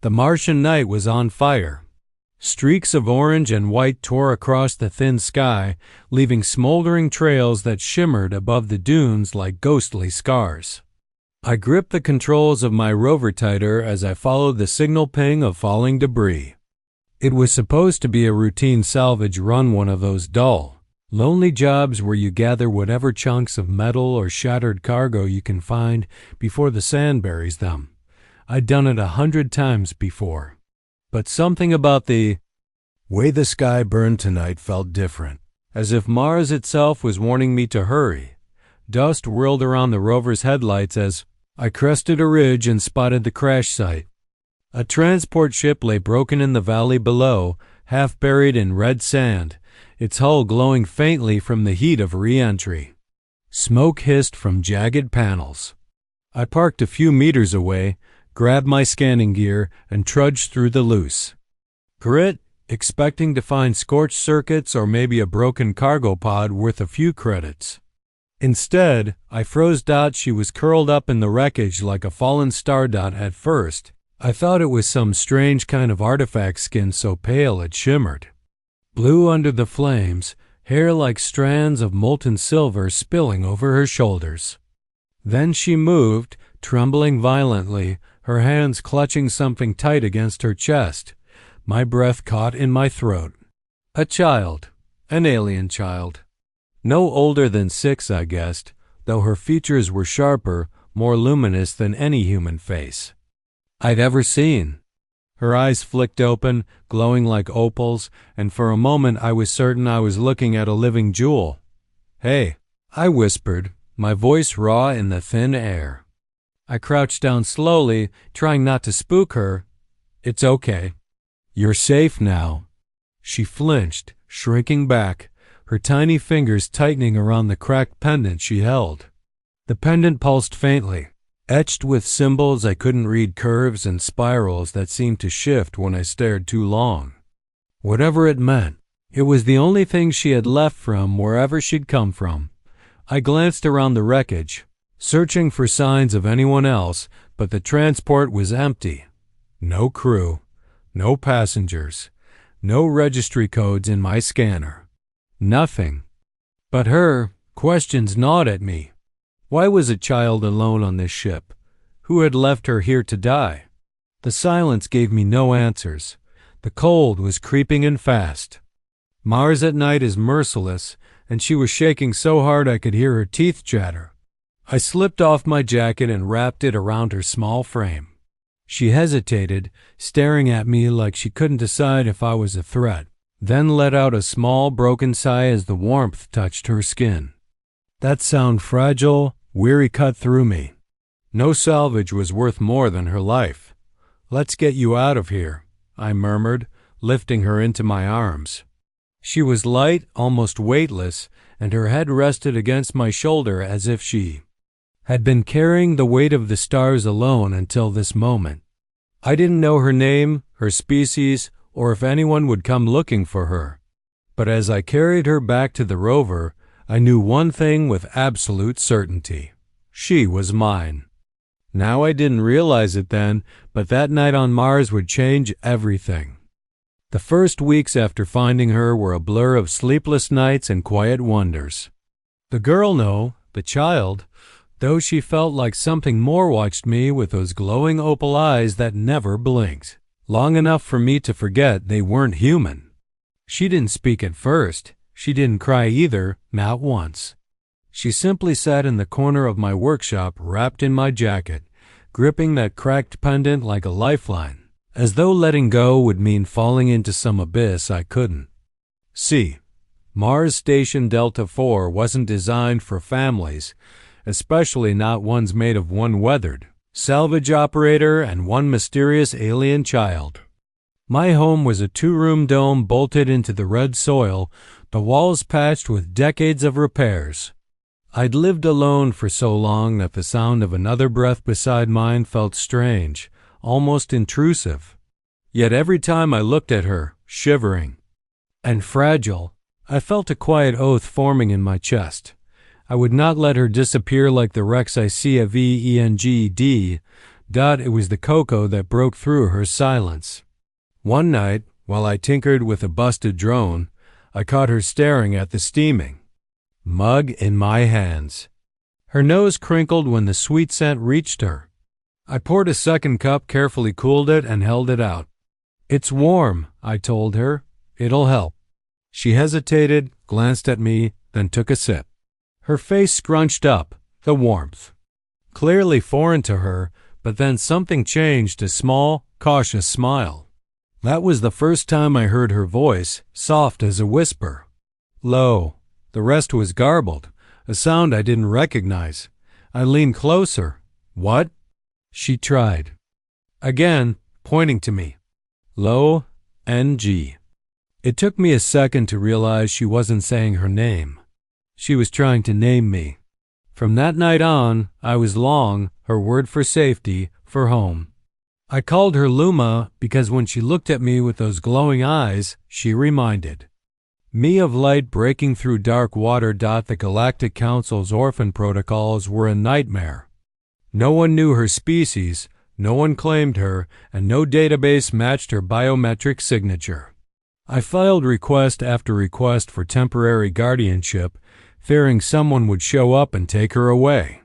The Martian night was on fire. Streaks of orange and white tore across the thin sky, leaving smoldering trails that shimmered above the dunes like ghostly scars. I gripped the controls of my rover tighter as I followed the signal ping of falling debris. It was supposed to be a routine salvage run, one of those dull, lonely jobs where you gather whatever chunks of metal or shattered cargo you can find before the sand buries them. I'd done it 100 times before. But something about the way the sky burned tonight felt different, as if Mars itself was warning me to hurry. Dust whirled around the rover's headlights as I crested a ridge and spotted the crash site. A transport ship lay broken in the valley below, half buried in red sand, its hull glowing faintly from the heat of re-entry. Smoke hissed from jagged panels. I parked a few meters away, grabbed my scanning gear, and trudged through the loose grit, expecting to find scorched circuits or maybe a broken cargo pod worth a few credits. Instead, I froze. She was curled up in the wreckage like a fallen star. At first, I thought it was some strange kind of artifact skin so pale it shimmered. Blue under the flames, hair like strands of molten silver spilling over her shoulders. Then she moved, trembling violently, her hands clutching something tight against her chest. My breath caught in my throat. A child. An alien child. No older than 6, I guessed, though her features were sharper, more luminous than any human face I'd ever seen. Her eyes flicked open, glowing like opals, and for a moment I was certain I was looking at a living jewel. "Hey," I whispered, my voice raw in the thin air. I crouched down slowly, trying not to spook her. "It's okay. You're safe now." She flinched, shrinking back, her tiny fingers tightening around the cracked pendant she held. The pendant pulsed faintly, etched with symbols I couldn't read, curves and spirals that seemed to shift when I stared too long. Whatever it meant, it was the only thing she had left from wherever she'd come from. I glanced around the wreckage, searching for signs of anyone else, but the transport was empty. No crew, no passengers, no registry codes in my scanner. Nothing. But her questions gnawed at me. Why was a child alone on this ship? Who had left her here to die? The silence gave me no answers. The cold was creeping in fast. Mars at night is merciless, and she was shaking so hard I could hear her teeth chatter. I slipped off my jacket and wrapped it around her small frame. She hesitated, staring at me like she couldn't decide if I was a threat, then let out a small, broken sigh as the warmth touched her skin. That sound, fragile, weary, cut through me. No salvage was worth more than her life. "Let's get you out of here," I murmured, lifting her into my arms. She was light, almost weightless, and her head rested against my shoulder as if she had been carrying the weight of the stars alone until this moment. I didn't know her name, her species, or if anyone would come looking for her. But as I carried her back to the rover, I knew one thing with absolute certainty. She was mine. Now I didn't realize it then, but that night on Mars would change everything. The first weeks after finding her were a blur of sleepless nights and quiet wonders. The girl, no, the child, though she felt like something more, watched me with those glowing opal eyes that never blinked, long enough for me to forget they weren't human. She didn't speak at first. She didn't cry either, not once. She simply sat in the corner of my workshop, wrapped in my jacket, gripping that cracked pendant like a lifeline, as though letting go would mean falling into some abyss I couldn't see. Mars Station Delta 4 wasn't designed for families, especially not ones made of one weathered salvage operator and one mysterious alien child. My home was a 2-room dome bolted into the red soil, the walls patched with decades of repairs. I'd lived alone for so long that the sound of another breath beside mine felt strange, almost intrusive. Yet every time I looked at her, shivering and fragile, I felt a quiet oath forming in my chest. I would not let her disappear like the wrecks I see at VENGD, It was the cocoa that broke through her silence. One night, while I tinkered with a busted drone, I caught her staring at the steaming mug in my hands. Her nose crinkled when the sweet scent reached her. I poured a second cup, carefully cooled it, and held it out. "It's warm," I told her. "It'll help." She hesitated, glanced at me, then took a sip. Her face scrunched up, the warmth clearly foreign to her, but then something changed, a small, cautious smile. That was the first time I heard her voice, soft as a whisper. Low. The rest was garbled, a sound I didn't recognize. I leaned closer. "What?" She tried. Again, pointing to me. Low, NG. It took me a second to realize she wasn't saying her name. She was trying to name me. From that night on, I was Long, her word for safety, for home. I called her Luma because when she looked at me with those glowing eyes, she reminded me of light breaking through dark water. The Galactic Council's orphan protocols were a nightmare. No one knew her species, no one claimed her, and no database matched her biometric signature. I filed request after request for temporary guardianship, fearing someone would show up and take her away.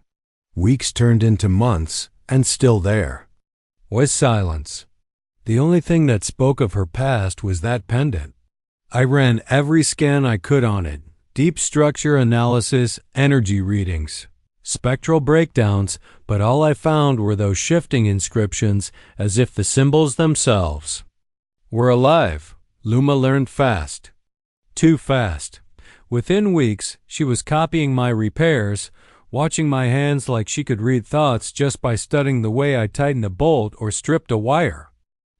Weeks turned into months, and still there was silence. The only thing that spoke of her past was that pendant. I ran every scan I could on it, deep structure analysis, energy readings, spectral breakdowns, but all I found were those shifting inscriptions, as if the symbols themselves were alive. Luma learned fast. Too fast. Within weeks, she was copying my repairs, watching my hands like she could read thoughts just by studying the way I tightened a bolt or stripped a wire.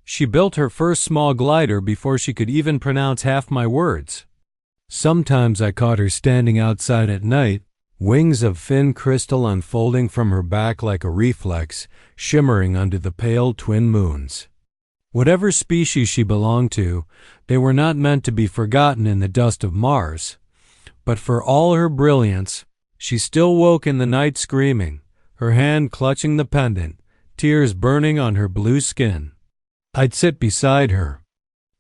She built her first small glider before she could even pronounce half my words. Sometimes I caught her standing outside at night, wings of thin crystal unfolding from her back like a reflex, shimmering under the pale twin moons. Whatever species she belonged to, they were not meant to be forgotten in the dust of Mars. But for all her brilliance, she still woke in the night screaming, her hand clutching the pendant, tears burning on her blue skin. I'd sit beside her,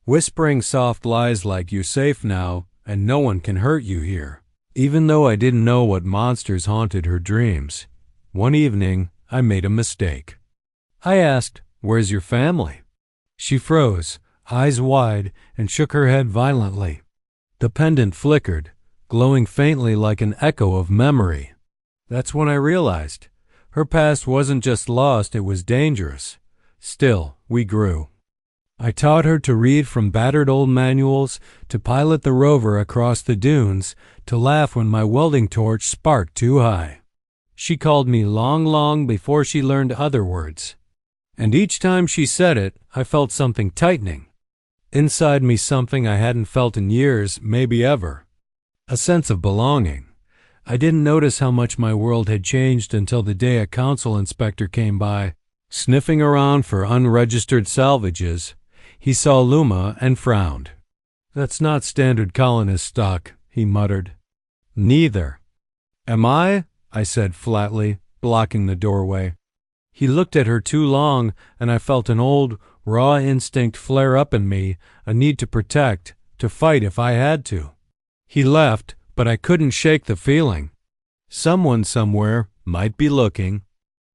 whispering soft lies like, "You're safe now, and no one can hurt you here," even though I didn't know what monsters haunted her dreams. One evening, I made a mistake. I asked, "Where's your family?" She froze, eyes wide, and shook her head violently. The pendant flickered, glowing faintly like an echo of memory. That's when I realized her past wasn't just lost, it was dangerous. Still, we grew. I taught her to read from battered old manuals, to pilot the rover across the dunes, to laugh when my welding torch sparked too high. She called me long before she learned other words. And each time she said it, I felt something tightening. Inside me, something I hadn't felt in years, maybe ever. A sense of belonging. I didn't notice how much my world had changed until the day a council inspector came by, sniffing around for unregistered salvages. He saw Luma and frowned. "That's not standard colonist stock," he muttered. "Neither." "Am I?" I said flatly, blocking the doorway. He looked at her too long, and I felt an old, raw instinct flare up in me, a need to protect, to fight if I had to. He left, but I couldn't shake the feeling. Someone somewhere might be looking.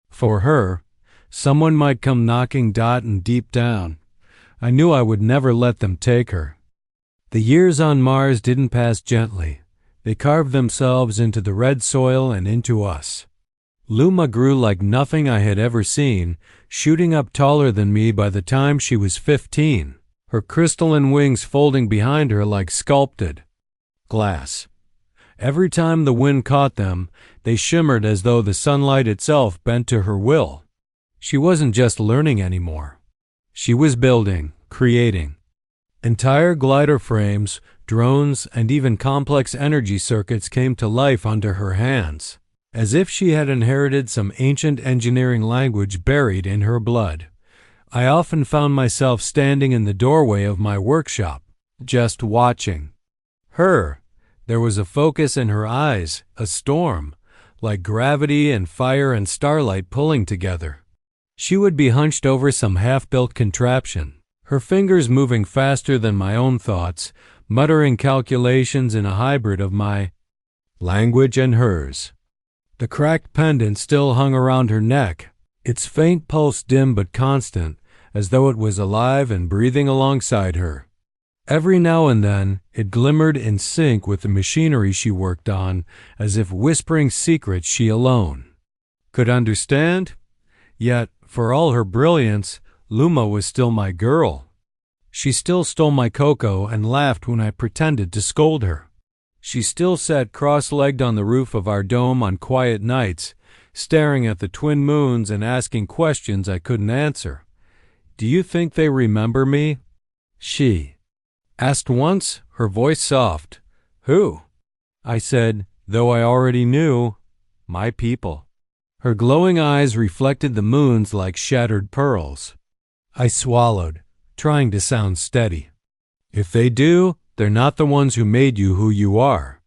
For her, someone might come knocking. And deep down, I knew I would never let them take her. The years on Mars didn't pass gently. They carved themselves into the red soil and into us. Luma grew like nothing I had ever seen, shooting up taller than me by the time she was 15, her crystalline wings folding behind her like sculpted glass. Every time the wind caught them, they shimmered as though the sunlight itself bent to her will. She wasn't just learning anymore. She was building, creating. Entire glider frames, drones, and even complex energy circuits came to life under her hands, as if she had inherited some ancient engineering language buried in her blood. I often found myself standing in the doorway of my workshop, just watching her. There was a focus in her eyes, a storm, like gravity and fire and starlight pulling together. She would be hunched over some half-built contraption, her fingers moving faster than my own thoughts, muttering calculations in a hybrid of my language and hers. The cracked pendant still hung around her neck, its faint pulse dim but constant, as though it was alive and breathing alongside her. Every now and then it glimmered in sync with the machinery she worked on, as if whispering secrets she alone could understand. Yet, for all her brilliance, Luma was still my girl. She still stole my cocoa and laughed when I pretended to scold her. She still sat cross-legged on the roof of our dome on quiet nights, staring at the twin moons and asking questions I couldn't answer. "Do you think they remember me?" she asked once, her voice soft. "Who?" I said, though I already knew. "My people." Her glowing eyes reflected the moons like shattered pearls. I swallowed, trying to sound steady. "If they do, they're not the ones who made you who you are.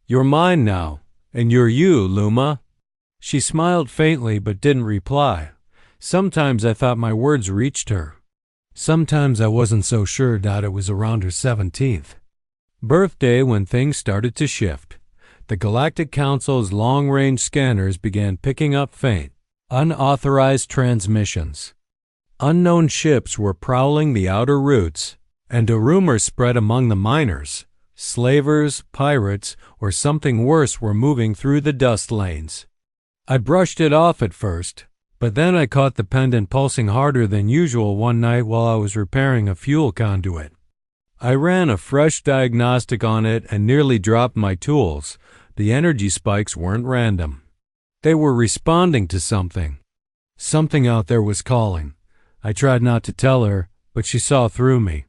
You're mine now, and you're you, Luma." She smiled faintly but didn't reply. Sometimes I thought my words reached her. Sometimes I wasn't so sure that it was around her 17th birthday when things started to shift. The Galactic Council's long-range scanners began picking up faint, unauthorized transmissions. Unknown ships were prowling the outer routes, and a rumor spread among the miners. Slavers, pirates, or something worse were moving through the dust lanes. I brushed it off at first, but then I caught the pendant pulsing harder than usual one night while I was repairing a fuel conduit. I ran a fresh diagnostic on it and nearly dropped my tools. The energy spikes weren't random. They were responding to something. Something out there was calling. I tried not to tell her, but she saw through me.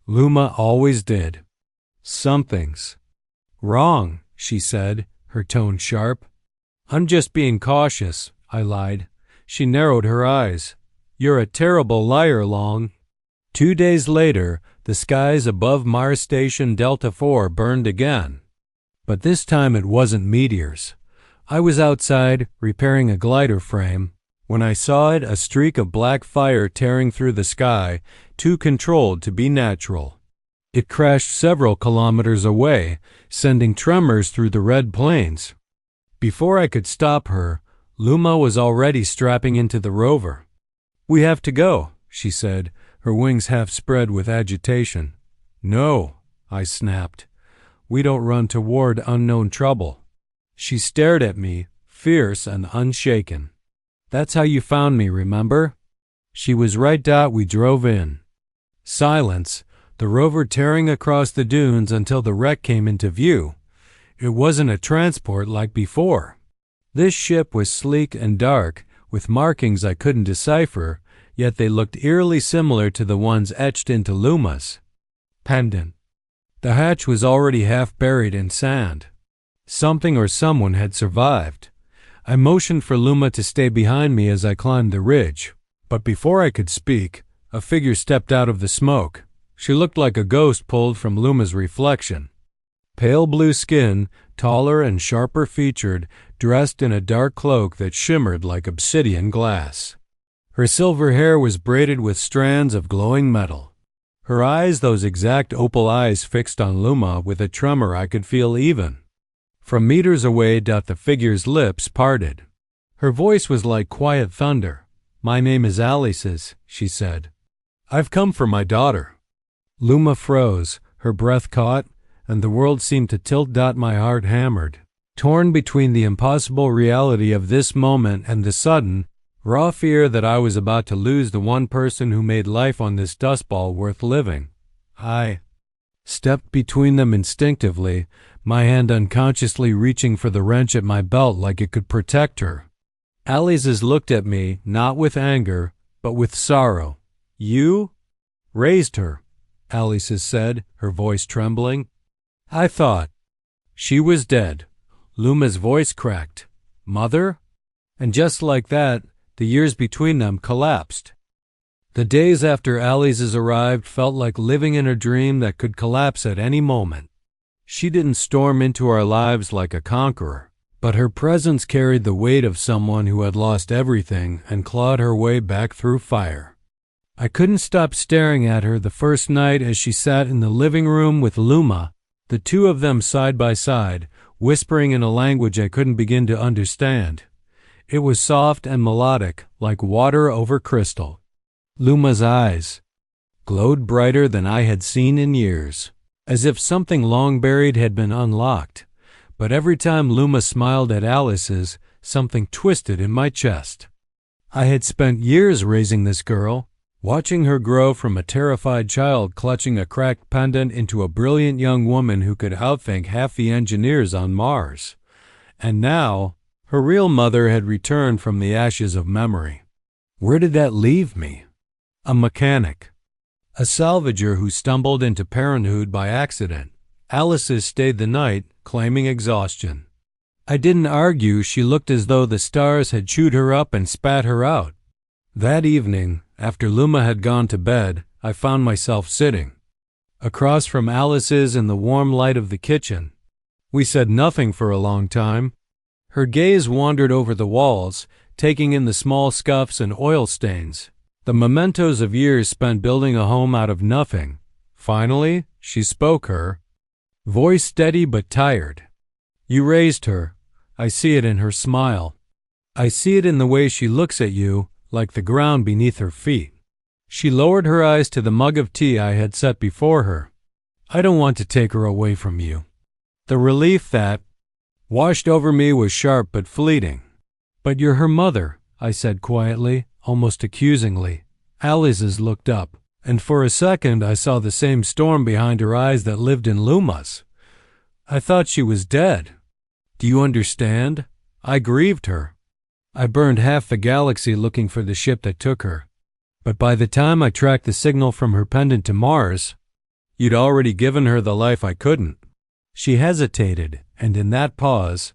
Luma always did. "Something's wrong," she said, her tone sharp. "I'm just being cautious," I lied. She narrowed her eyes. "You're a terrible liar, Long." 2 days later, the skies above Mars Station Delta IV burned again. But this time it wasn't meteors. I was outside, repairing a glider frame, when I saw it, a streak of black fire tearing through the sky, too controlled to be natural. It crashed several kilometers away, sending tremors through the red plains. Before I could stop her, Luma was already strapping into the rover. "We have to go," she said, her wings half spread with agitation. "No," I snapped. "We don't run toward unknown trouble." She stared at me, fierce and unshaken. "That's how you found me, remember?" She was right. We drove in. Silence, the rover tearing across the dunes until the wreck came into view. It wasn't a transport like before. This ship was sleek and dark, with markings I couldn't decipher, yet they looked eerily similar to the ones etched into Luma's pendant. The hatch was already half buried in sand. Something or someone had survived. I motioned for Luma to stay behind me as I climbed the ridge, but before I could speak, a figure stepped out of the smoke. She looked like a ghost pulled from Luma's reflection. Pale blue skin, taller and sharper featured, dressed in a dark cloak that shimmered like obsidian glass. Her silver hair was braided with strands of glowing metal. Her eyes, those exact opal eyes fixed on Luma with a tremor I could feel even. From meters away, the figure's lips parted. Her voice was like quiet thunder. "My name is Alice's," she said. "I've come for my daughter." Luma froze, her breath caught, and the world seemed to tilt. My heart hammered, torn between the impossible reality of this moment and the sudden, raw fear that I was about to lose the one person who made life on this dustball worth living. I stepped between them instinctively, my hand unconsciously reaching for the wrench at my belt like it could protect her. Alice's looked at me, not with anger, but with sorrow. "You raised her," Alice's said, her voice trembling. "I thought she was dead." Luma's voice cracked. "Mother?" And just like that, the years between them collapsed. The days after Alice's arrived felt like living in a dream that could collapse at any moment. She didn't storm into our lives like a conqueror, but her presence carried the weight of someone who had lost everything and clawed her way back through fire. I couldn't stop staring at her the first night as she sat in the living room with Luma, the two of them side by side, whispering in a language I couldn't begin to understand. It was soft and melodic, like water over crystal. Luma's eyes glowed brighter than I had seen in years, as if something long buried had been unlocked. But every time Luma smiled at Alice's, something twisted in my chest. I had spent years raising this girl, watching her grow from a terrified child clutching a cracked pendant into a brilliant young woman who could outthink half the engineers on Mars. And now, her real mother had returned from the ashes of memory. Where did that leave me? A mechanic. A salvager who stumbled into parenthood by accident. Alice's stayed the night, claiming exhaustion. I didn't argue. She looked as though the stars had chewed her up and spat her out. That evening, after Luma had gone to bed, I found myself sitting across from Alice's in the warm light of the kitchen. We said nothing for a long time. Her gaze wandered over the walls, taking in the small scuffs and oil stains, the mementos of years spent building a home out of nothing. Finally, she spoke, her voice steady but tired. You raised her. I see it in her smile. I see it in the way she looks at you, like the ground beneath her feet. She lowered her eyes to the mug of tea I had set before her. I don't want to take her away from you. The relief that washed over me was sharp but fleeting. But you're her mother, I said quietly, almost accusingly. Alice's looked up, and for a second I saw the same storm behind her eyes that lived in Luma's. I thought she was dead. Do you understand? I grieved her. I burned half the galaxy looking for the ship that took her. But by the time I tracked the signal from her pendant to Mars, you'd already given her the life I couldn't. She hesitated, and in that pause,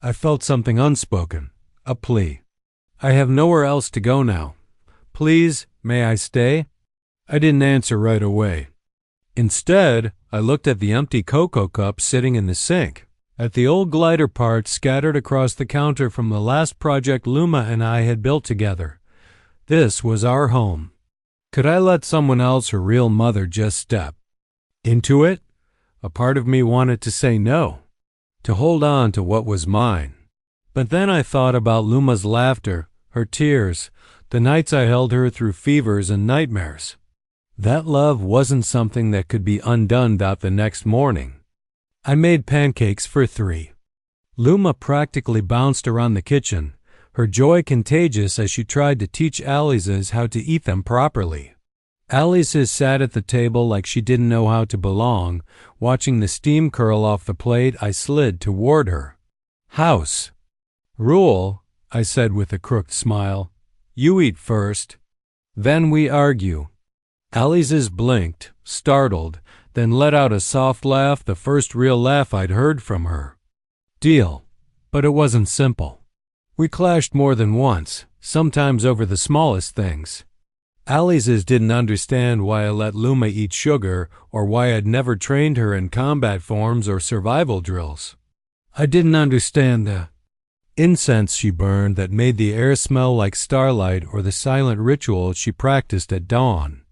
I felt something unspoken, a plea. I have nowhere else to go now. Please, may I stay? I didn't answer right away. Instead, I looked at the empty cocoa cup sitting in the sink, at the old glider parts scattered across the counter from the last project Luma and I had built together. This was our home. Could I let someone else, her real mother, just step into it? A part of me wanted to say no, to hold on to what was mine. But then I thought about Luma's laughter, her tears, the nights I held her through fevers and nightmares. That love wasn't something that could be undone the next morning. I made pancakes for 3. Luma practically bounced around the kitchen, her joy contagious as she tried to teach Alice's how to eat them properly. Alice's sat at the table like she didn't know how to belong, watching the steam curl off the plate I slid toward her. House rule, I said with a crooked smile. You eat first. Then we argue. Alice's blinked, startled, then let out a soft laugh, the first real laugh I'd heard from her. Deal. But it wasn't simple. We clashed more than once, sometimes over the smallest things. Alice's didn't understand why I let Luma eat sugar or why I'd never trained her in combat forms or survival drills. I didn't understand the incense she burned that made the air smell like starlight or the silent rituals she practiced at dawn.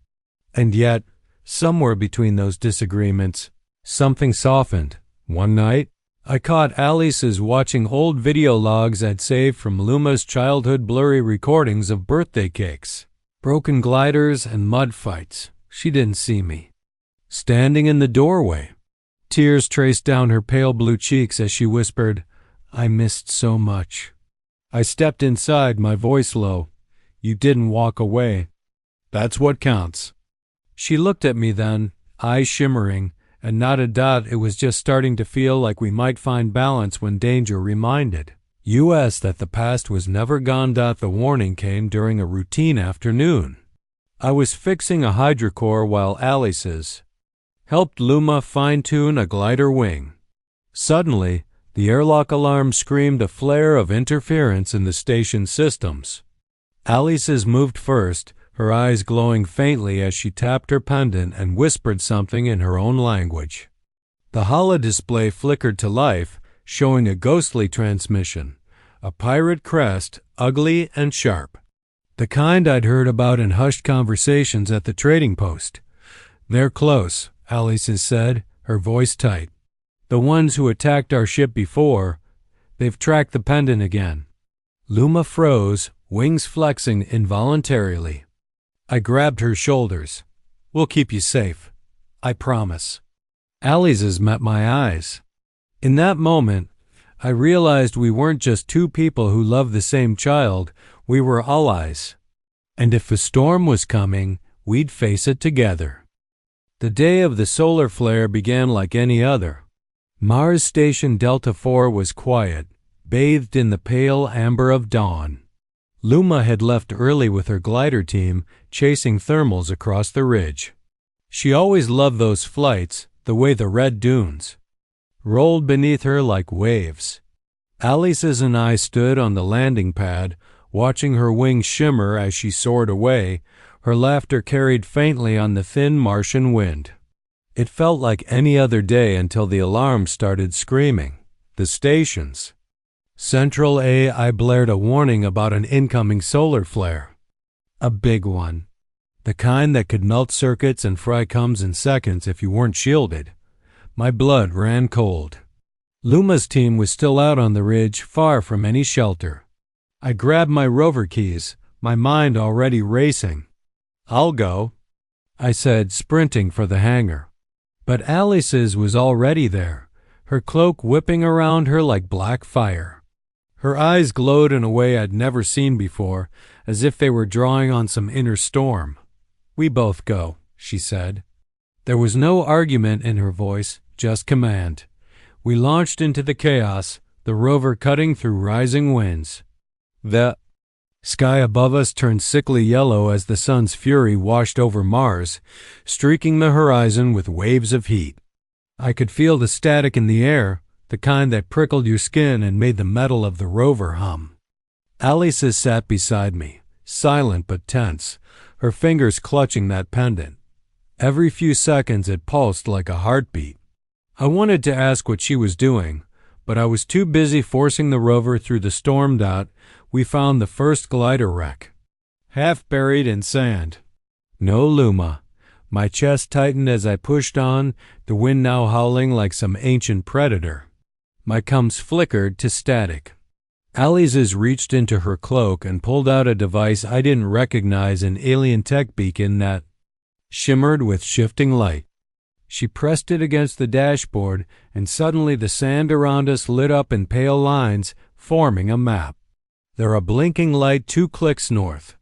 And yet, somewhere between those disagreements, something softened. One night, I caught Alice's watching old video logs I'd saved from Luma's childhood blurry recordings of birthday cakes, broken gliders, and mud fights. She didn't see me. Standing in the doorway, tears traced down her pale blue cheeks as she whispered, I missed so much. I stepped inside, my voice low. You didn't walk away. That's what counts. She looked at me then, eyes shimmering, and nodded. It was just starting to feel like we might find balance when danger reminded us that the past was never gone. The warning came during a routine afternoon. I was fixing a hydrocore while Alice's helped Luma fine-tune a glider wing. Suddenly, the airlock alarm screamed a flare of interference in the station systems. Alice's moved first, her eyes glowing faintly as she tapped her pendant and whispered something in her own language. The holodisplay flickered to life, showing a ghostly transmission, a pirate crest, ugly and sharp. The kind I'd heard about in hushed conversations at the trading post. "They're close," Alice said, her voice tight. "The ones who attacked our ship before, they've tracked the pendant again." Luma froze, wings flexing involuntarily. I grabbed her shoulders. "We'll keep you safe. I promise." Alice's met my eyes. In that moment, I realized we weren't just two people who loved the same child, we were allies. And if a storm was coming, we'd face it together. The day of the solar flare began like any other. Mars Station Delta IV was quiet, bathed in the pale amber of dawn. Luma had left early with her glider team, chasing thermals across the ridge. She always loved those flights, the way the red dunes rolled beneath her like waves. Alice's and I stood on the landing pad, watching her wings shimmer as she soared away, her laughter carried faintly on the thin Martian wind. It felt like any other day until the alarm started screaming. The stations. Central I blared a warning about an incoming solar flare. A big one. The kind that could melt circuits and fry coms in seconds if you weren't shielded. My blood ran cold. Luma's team was still out on the ridge, far from any shelter. I grabbed my rover keys, my mind already racing. "I'll go," I said, sprinting for the hangar. But Alice's was already there, her cloak whipping around her like black fire. Her eyes glowed in a way I'd never seen before, as if they were drawing on some inner storm. "We both go," she said. There was no argument in her voice, just command. We launched into the chaos, the rover cutting through rising winds. The sky above us turned sickly yellow as the sun's fury washed over Mars, streaking the horizon with waves of heat. I could feel the static in the air, the kind that prickled your skin and made the metal of the rover hum. Alice sat beside me, silent but tense, her fingers clutching that pendant. Every few seconds it pulsed like a heartbeat. I wanted to ask what she was doing, but I was too busy forcing the rover through the storm. We found the first glider wreck, half buried in sand. No Luma. My chest tightened as I pushed on, the wind now howling like some ancient predator. My coms flickered to static. Alice's reached into her cloak and pulled out a device I didn't recognize, an alien tech beacon that shimmered with shifting light. She pressed it against the dashboard, and suddenly the sand around us lit up in pale lines, forming a map. There a blinking light 2 clicks north.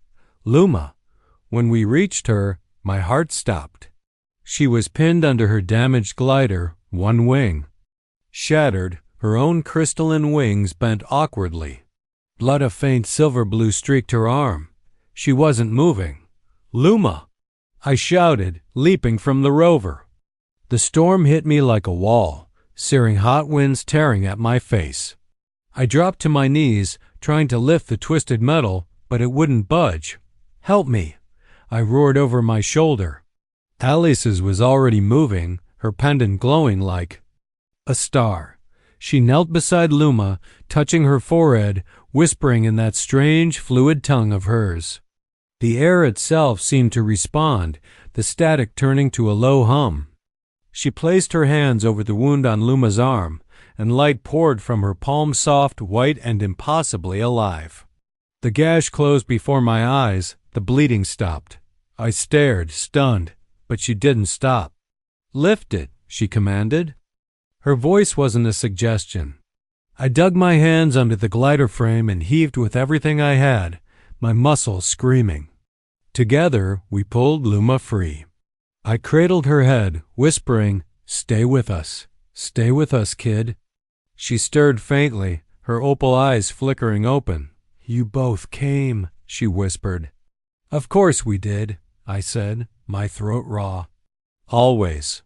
Luma. When we reached her, my heart stopped. She was pinned under her damaged glider, one wing shattered, her own crystalline wings bent awkwardly. Blood a faint silver blue streaked her arm. She wasn't moving. "Luma!" I shouted, leaping from the rover. The storm hit me like a wall, searing hot winds tearing at my face. I dropped to my knees, trying to lift the twisted metal, but it wouldn't budge. "Help me!" I roared over my shoulder. Alice's was already moving, her pendant glowing like a star. She knelt beside Luma, touching her forehead, whispering in that strange, fluid tongue of hers. The air itself seemed to respond, the static turning to a low hum. She placed her hands over the wound on Luma's arm, and light poured from her palm, soft, white, and impossibly alive. The gash closed before my eyes, the bleeding stopped. I stared, stunned, but she didn't stop. "Lift it," she commanded. Her voice wasn't a suggestion. I dug my hands under the glider frame and heaved with everything I had, my muscles screaming. Together, we pulled Luma free. I cradled her head, whispering, "Stay with us. Stay with us, kid." She stirred faintly, her opal eyes flickering open. "You both came," she whispered. "Of course we did," I said, my throat raw. "Always."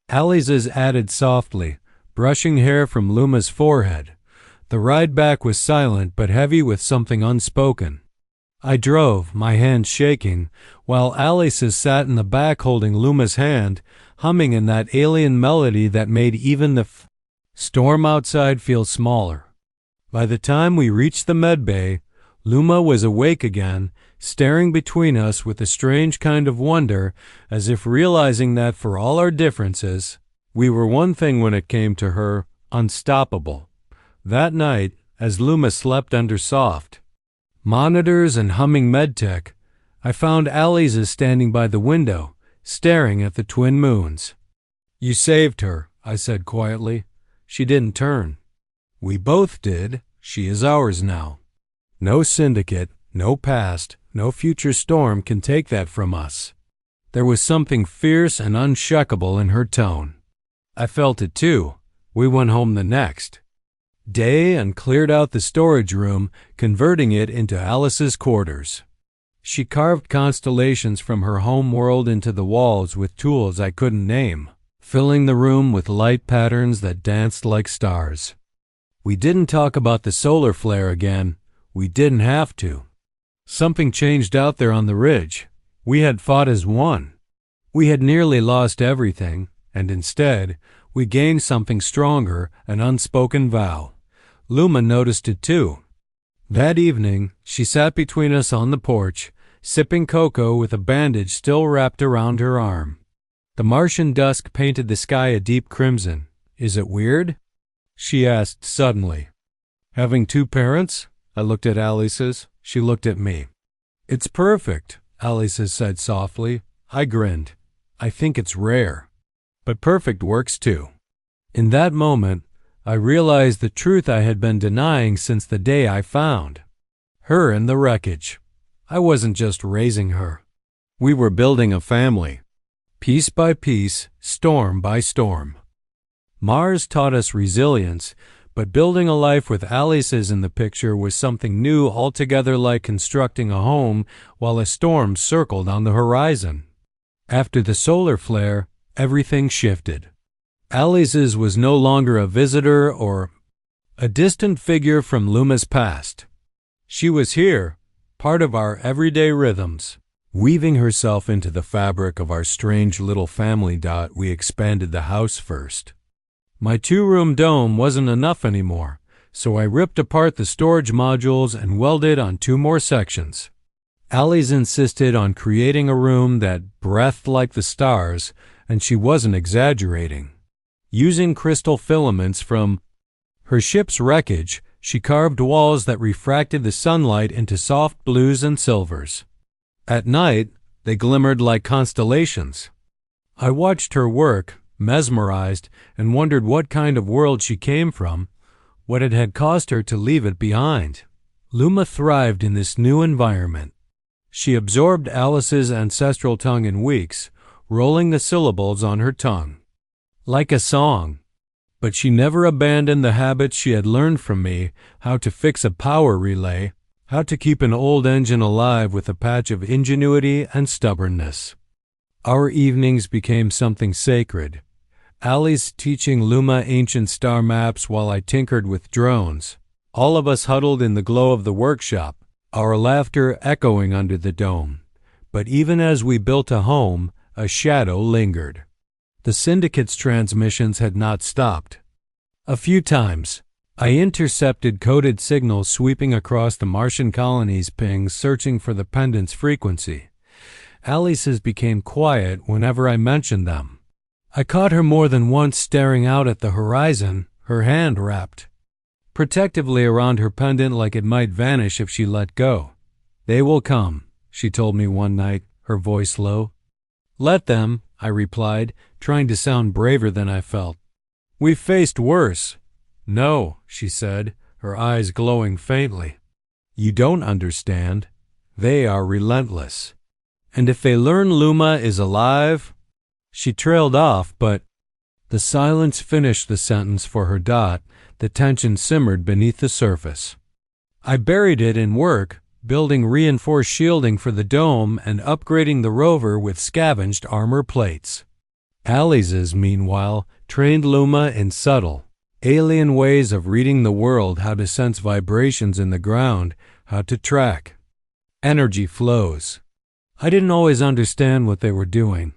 Alice's added softly, brushing hair from Luma's forehead. The ride back was silent but heavy with something unspoken. I drove, my hands shaking, while Alice's sat in the back holding Luma's hand, humming in that alien melody that made even the Storm outside feels smaller. By the time we reached the med bay, Luma was awake again, staring between us with a strange kind of wonder, as if realizing that for all our differences, we were one thing when it came to her, unstoppable. That night, as Luma slept under soft monitors and humming medtech, I found Alice standing by the window, staring at the twin moons. "You saved her," I said quietly. She didn't turn. "We both did. She is ours now. No syndicate, no past, no future storm can take that from us." There was something fierce and unshakable in her tone. I felt it too. We went home the next day and cleared out the storage room, converting it into Alice's quarters. She carved constellations from her home world into the walls with tools I couldn't name, filling the room with light patterns that danced like stars. We didn't talk about the solar flare again. We didn't have to. Something changed out there on the ridge. We had fought as one. We had nearly lost everything, and instead, we gained something stronger, an unspoken vow. Luma noticed it too. That evening, she sat between us on the porch, sipping cocoa with a bandage still wrapped around her arm. The Martian dusk painted the sky a deep crimson. "Is it weird?" she asked suddenly. "Having two parents?" I looked at Alice's. She looked at me. "It's perfect," Alice said softly. I grinned. "I think it's rare. But perfect works too." In that moment, I realized the truth I had been denying since the day I found her in the wreckage. I wasn't just raising her. We were building a family, piece by piece, storm by storm. Mars taught us resilience, but building a life with Alice's in the picture was something new altogether, like constructing a home while a storm circled on the horizon. After the solar flare, everything shifted. Alice's was no longer a visitor or a distant figure from Luma's past. She was here, part of our everyday rhythms. Weaving herself into the fabric of our strange little family. We expanded the house first. My two-room dome wasn't enough anymore, so I ripped apart the storage modules and welded on two more sections. Alice insisted on creating a room that breathed like the stars, and she wasn't exaggerating. Using crystal filaments from her ship's wreckage, she carved walls that refracted the sunlight into soft blues and silvers. At night, they glimmered like constellations. I watched her work, mesmerized, and wondered what kind of world she came from, what it had cost her to leave it behind. Luma thrived in this new environment. She absorbed Alice's ancestral tongue in weeks, rolling the syllables on her tongue like a song. But she never abandoned the habits she had learned from me: how to fix a power relay, how to keep an old engine alive with a patch of ingenuity and stubbornness. Our evenings became something sacred. Alice teaching Luma ancient star maps while I tinkered with drones. All of us huddled in the glow of the workshop, our laughter echoing under the dome. But even as we built a home, a shadow lingered. The syndicate's transmissions had not stopped. A few times, I intercepted coded signals sweeping across the Martian colony's pings, searching for the pendant's frequency. Alice's became quiet whenever I mentioned them. I caught her more than once staring out at the horizon, her hand wrapped protectively around her pendant like it might vanish if she let go. "They will come," she told me one night, her voice low. "Let them," I replied, trying to sound braver than I felt. "We've faced worse." "No," she said, her eyes glowing faintly. "You don't understand. They are relentless. And if they learn Luma is alive—" She trailed off, but the silence finished the sentence for her. The tension simmered beneath the surface. I buried it in work, building reinforced shielding for the dome and upgrading the rover with scavenged armor plates. Alice's, meanwhile, trained Luma in subtle, alien ways of reading the world: how to sense vibrations in the ground, how to track energy flows. I didn't always understand what they were doing,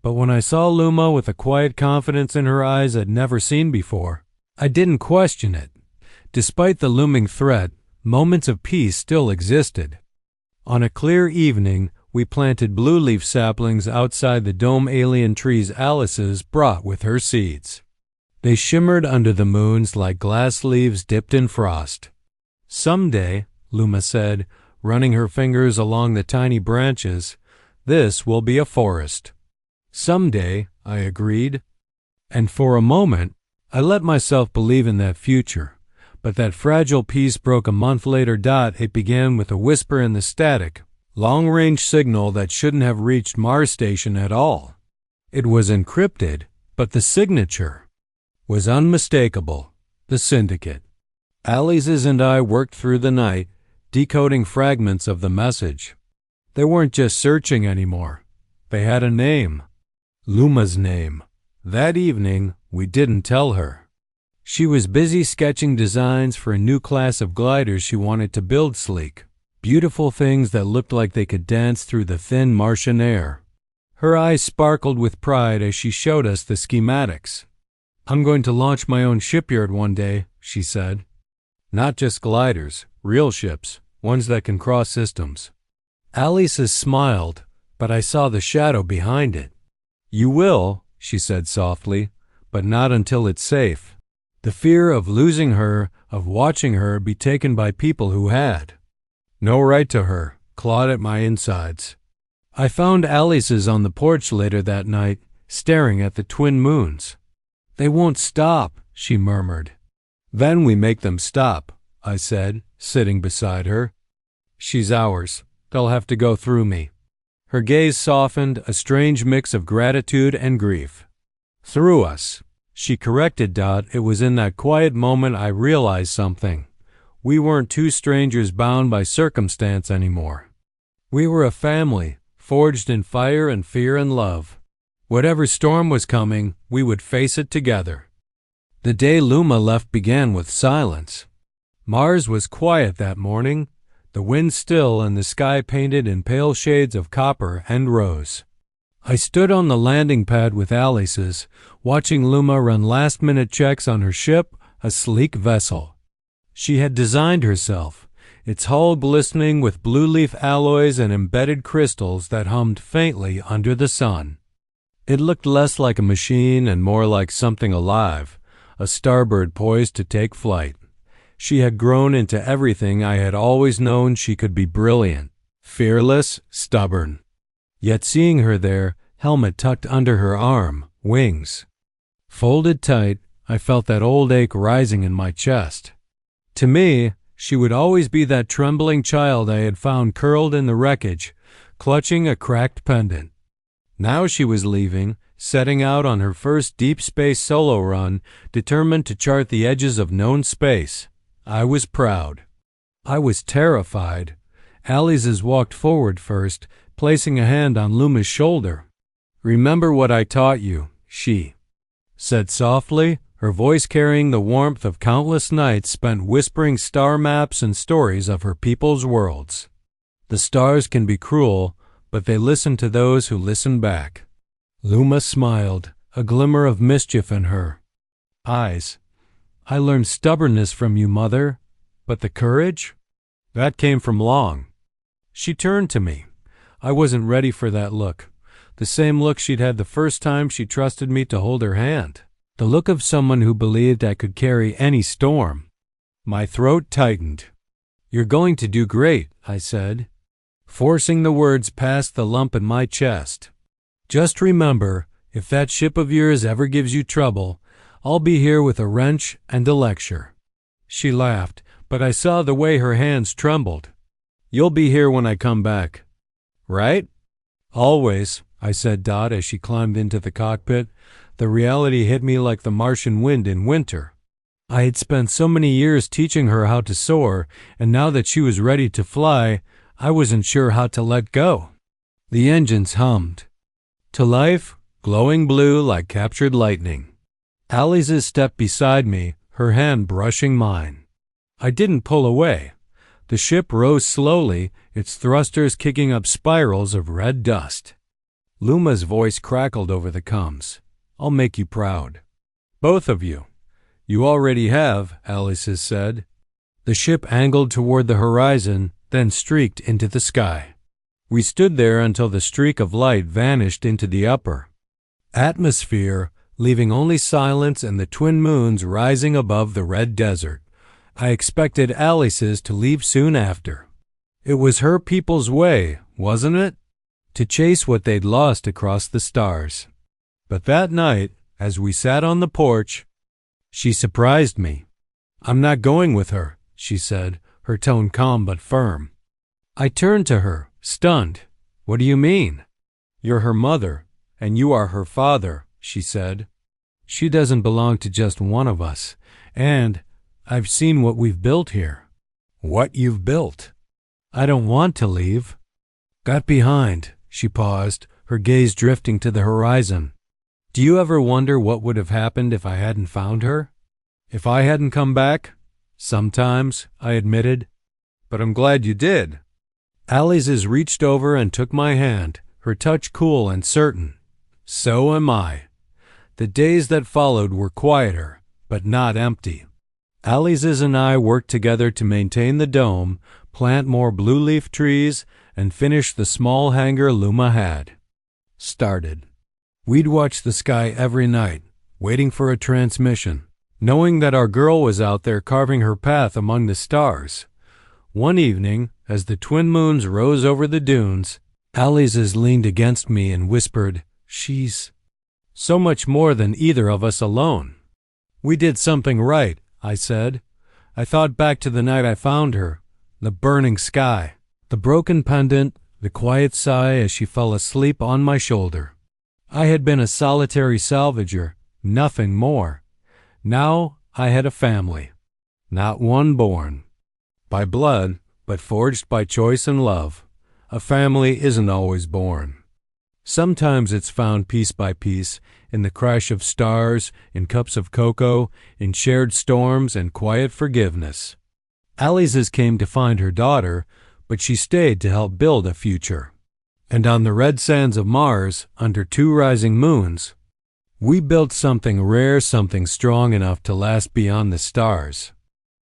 but when I saw Luma with a quiet confidence in her eyes I'd never seen before, I didn't question it. Despite the looming threat, moments of peace still existed. On a clear evening, we planted blue leaf saplings outside the dome alien trees Alice's brought with her seeds. They shimmered under the moons like glass leaves dipped in frost. "Someday," Luma said, running her fingers along the tiny branches, "this will be a forest." "Someday," I agreed. And for a moment, I let myself believe in that future. But that fragile peace broke a month later. It began with a whisper in the static, long-range signal that shouldn't have reached Mars Station at all. It was encrypted, but the signature was unmistakable. The Syndicate. Alice's and I worked through the night, decoding fragments of the message. They weren't just searching anymore. They had a name. Luma's name. That evening, we didn't tell her. She was busy sketching designs for a new class of gliders she wanted to build. Sleek, beautiful things that looked like they could dance through the thin Martian air. Her eyes sparkled with pride as she showed us the schematics. "I'm going to launch my own shipyard one day," she said. "Not just gliders, real ships, ones that can cross systems." Alice smiled, but I saw the shadow behind it. "You will," she said softly, "but not until it's safe." The fear of losing her, of watching her be taken by people who had no right to her, clawed at my insides. I found Alice's on the porch later that night, staring at the twin moons. "They won't stop," she murmured. "Then we make them stop," I said, sitting beside her. "She's ours. They'll have to go through me." Her gaze softened, a strange mix of gratitude and grief. "Through us," she corrected. It was in that quiet moment I realized something. We weren't two strangers bound by circumstance anymore. We were a family, forged in fire and fear and love. Whatever storm was coming, we would face it together. The day Luma left began with silence. Mars was quiet that morning, the wind still and the sky painted in pale shades of copper and rose. I stood on the landing pad with Alice's, watching Luma run last-minute checks on her ship, a sleek vessel she had designed herself, its hull glistening with blue leaf alloys and embedded crystals that hummed faintly under the sun. It looked less like a machine and more like something alive, a starbird poised to take flight. She had grown into everything I had always known she could be: brilliant, fearless, stubborn. Yet seeing her there, helmet tucked under her arm, wings folded tight, I felt that old ache rising in my chest. To me, she would always be that trembling child I had found curled in the wreckage, clutching a cracked pendant. Now she was leaving, setting out on her first deep space solo run, determined to chart the edges of known space. I was proud. I was terrified. Alice's walked forward first, placing a hand on Luma's shoulder. "Remember what I taught you," she said softly, her voice carrying the warmth of countless nights spent whispering star maps and stories of her people's worlds. "The stars can be cruel, but they listen to those who listen back." Luma smiled, a glimmer of mischief in her eyes. "I learned stubbornness from you, Mother, but the courage? That came from Long." She turned to me. I wasn't ready for that look. The same look she'd had the first time she trusted me to hold her hand. The look of someone who believed I could carry any storm. My throat tightened. "You're going to do great," I said, forcing the words past the lump in my chest. "Just remember, if that ship of yours ever gives you trouble, I'll be here with a wrench and a lecture." She laughed, but I saw the way her hands trembled. "You'll be here when I come back, right?" "Always," I said. As she climbed into the cockpit, the reality hit me like the Martian wind in winter. I had spent so many years teaching her how to soar, and now that she was ready to fly, I wasn't sure how to let go. The engines hummed to life, glowing blue like captured lightning. Alice stepped beside me, her hand brushing mine. I didn't pull away. The ship rose slowly, its thrusters kicking up spirals of red dust. Luma's voice crackled over the comms. "I'll make you proud. Both of you. You already have, Alice said. The ship angled toward the horizon, then streaked into the sky. We stood there until the streak of light vanished into the upper atmosphere, leaving only silence and the twin moons rising above the red desert. I expected Alice's to leave soon after. It was her people's way, wasn't it? To chase what they'd lost across the stars. But that night, as we sat on the porch, she surprised me. I'm not going with her, she said, her tone calm but firm. I turned to her, stunned. What do you mean? You're her mother, and you are her father, she said. She doesn't belong to just one of us, and I've seen what we've built here. What you've built? I don't want to leave. Got behind, she paused, her gaze drifting to the horizon. Do you ever wonder what would have happened if I hadn't found her? If I hadn't come back? Sometimes, I admitted. But I'm glad you did. Alice's reached over and took my hand, her touch cool and certain. So am I. The days that followed were quieter, but not empty. Alice's and I worked together to maintain the dome, plant more blue leaf trees, and finish the small hangar Luma had started. We'd watch the sky every night, waiting for a transmission, knowing that our girl was out there carving her path among the stars. One evening, as the twin moons rose over the dunes, Alice's leaned against me and whispered, "She's so much more than either of us alone." We did something right, I said. I thought back to the night I found her, the burning sky, the broken pendant, the quiet sigh as she fell asleep on my shoulder. I had been a solitary salvager, nothing more. Now I had a family, not one born by blood, but forged by choice and love. A family isn't always born. Sometimes it's found piece by piece, in the crash of stars, in cups of cocoa, in shared storms and quiet forgiveness. Alice's came to find her daughter, but she stayed to help build a future. And on the red sands of Mars, under 2 rising moons, we built something rare, something strong enough to last beyond the stars.